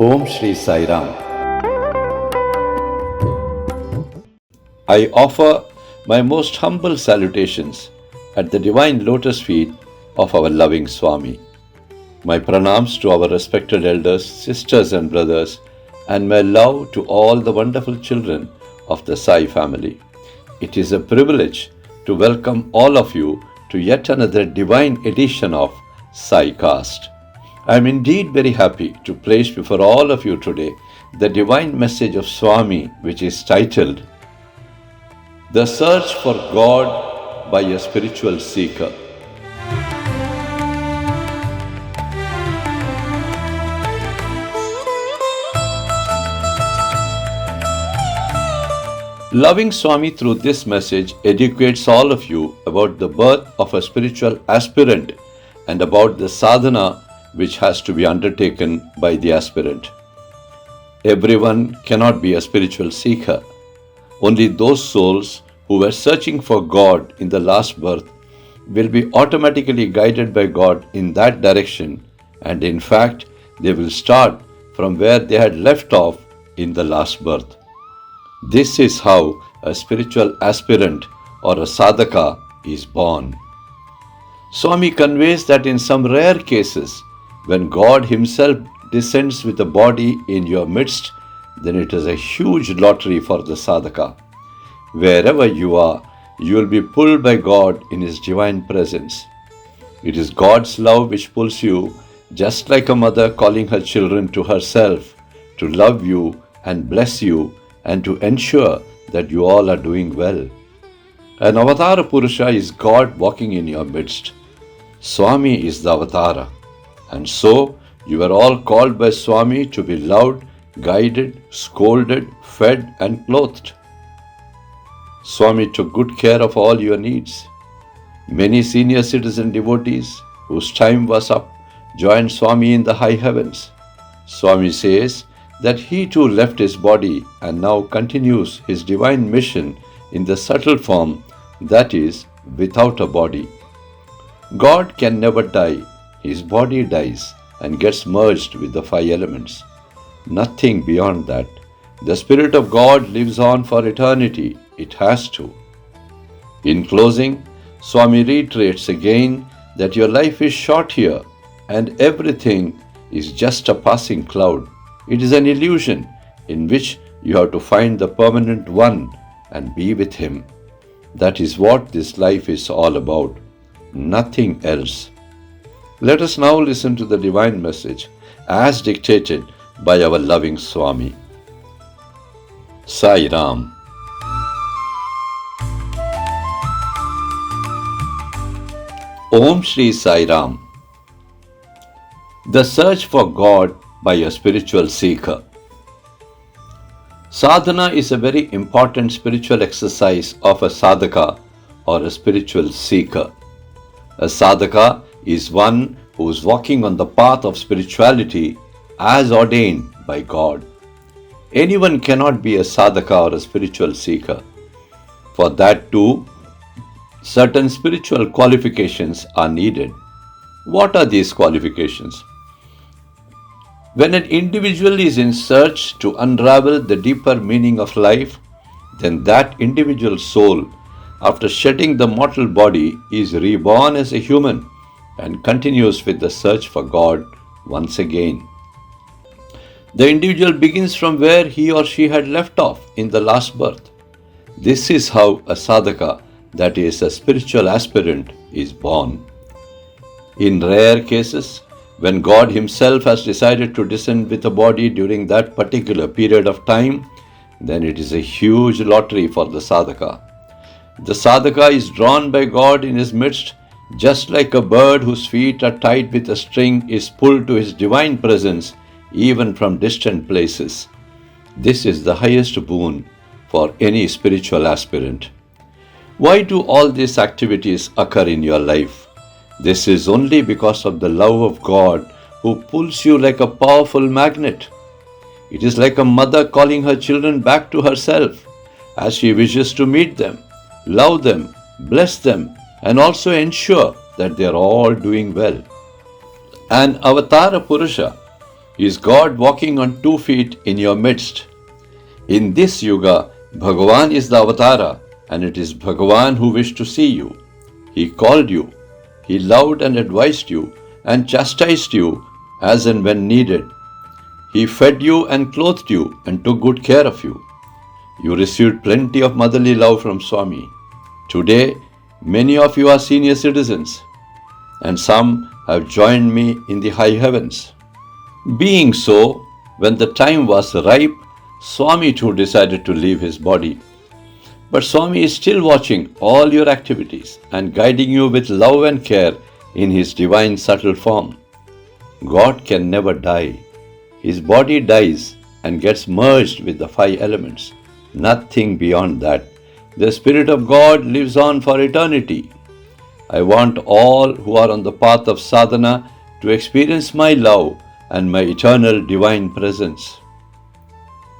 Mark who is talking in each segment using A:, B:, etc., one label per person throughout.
A: Om Shri Sai Ram. I offer my most humble salutations at the divine lotus feet of our loving Swami. My pranams to our respected elders, sisters and brothers, and my love to all the wonderful children of the Sai family. It is a privilege to welcome all of you to yet another divine edition of Saicast. I am indeed very happy to place before all of you today the divine message of Swami, which is titled The Search for God by a Spiritual Seeker. Loving Swami through this message educates all of you about the birth of a spiritual aspirant and about the sadhana which has to be undertaken by the aspirant. Everyone cannot be a spiritual seeker. Only those souls who were searching for God in the last birth will be automatically guided by God in that direction, and in fact, they will start from where they had left off in the last birth. This is how a spiritual aspirant or a sadhaka is born. Swami conveys that in some rare cases, when God Himself descends with a body in your midst, then it is a huge lottery for the sadhaka. Wherever you are, you will be pulled by God in His divine presence. It is God's love which pulls you, just like a mother calling her children to herself, to love you and bless you and to ensure that you all are doing well. An avatara Purusha is God walking in your midst. Swami is the avatara. And so, you are all called by Swami to be loved, guided, scolded, fed and clothed. Swami took good care of all your needs. Many senior citizen devotees, whose time was up, joined Swami in the high heavens. Swami says that he too left his body and now continues his divine mission in the subtle form, that is, without a body. God can never die. His body dies and gets merged with the five elements. Nothing beyond that. The Spirit of God lives on for eternity. It has to. In closing, Swami reiterates again that your life is short here and everything is just a passing cloud. It is an illusion in which you have to find the permanent one and be with Him. That is what this life is all about. Nothing else. Let us now listen to the divine message as dictated by our loving Swami. Sai Ram. Om Shri Sai Ram. The Search for God by a Spiritual Seeker. Sadhana is a very important spiritual exercise of a sadhaka or a spiritual seeker. A sadhaka is one who is walking on the path of spirituality as ordained by God. Anyone cannot be a sadhaka or a spiritual seeker. For that too, certain spiritual qualifications are needed. What are these qualifications? When an individual is in search to unravel the deeper meaning of life, then that individual soul, after shedding the mortal body, is reborn as a human and continues with the search for God once again. The individual begins from where he or she had left off in the last birth. This is how a sadhaka, that is a spiritual aspirant, is born. In rare cases, when God Himself has decided to descend with a body during that particular period of time, then it is a huge lottery for the sadhaka. The sadhaka is drawn by God in his midst, just like a bird whose feet are tied with a string is pulled to his divine presence even from distant places. This is the highest boon for any spiritual aspirant. Why do all these activities occur in your life? This is only because of the love of God who pulls you like a powerful magnet. It is like a mother calling her children back to herself as she wishes to meet them, love them, bless them, and also ensure that they are all doing well. An avatara Purusha Is God walking on 2 feet in your midst? In this yuga, Bhagawan is the avatara, and it is Bhagawan who wished to see you. He called you, he loved and advised you, and chastised you as and when needed. He fed you and clothed you and took good care of you. You received plenty of motherly love from Swami. Today, many of you are senior citizens, and some have joined me in the high heavens. Being so, when the time was ripe, Swami too decided to leave his body. But Swami is still watching all your activities and guiding you with love and care in his divine subtle form. God can never die. His body dies and gets merged with the 5 elements. Nothing beyond that. The Spirit of God lives on for eternity. I want all who are on the path of sadhana to experience my love and my eternal divine presence.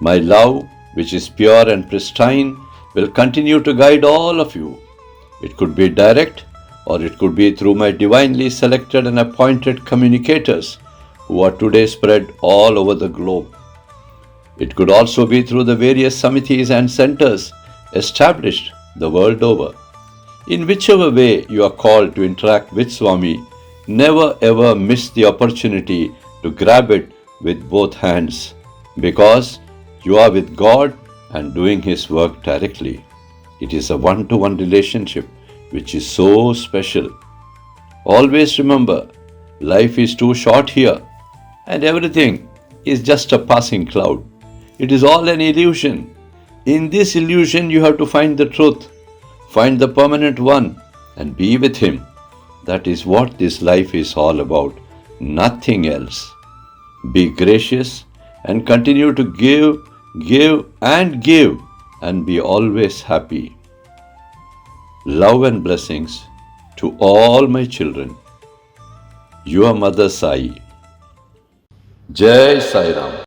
A: My love, which is pure and pristine, will continue to guide all of you. It could be direct, or it could be through my divinely selected and appointed communicators who are today spread all over the globe. It could also be through the various samitis and centers established the world over. In whichever way you are called to interact with Swami, never ever miss the opportunity to grab it with both hands, because you are with God and doing His work directly. It is a one-to-one relationship which is so special. Always remember, life is too short here, and everything is just a passing cloud. It is all an illusion. In this illusion, you have to find the truth, find the permanent one, and be with Him. That is what this life is all about, nothing else. Be gracious and continue to give, and be always happy. Love and blessings to all my children. Your Mother Sai. Jai Sai Ram.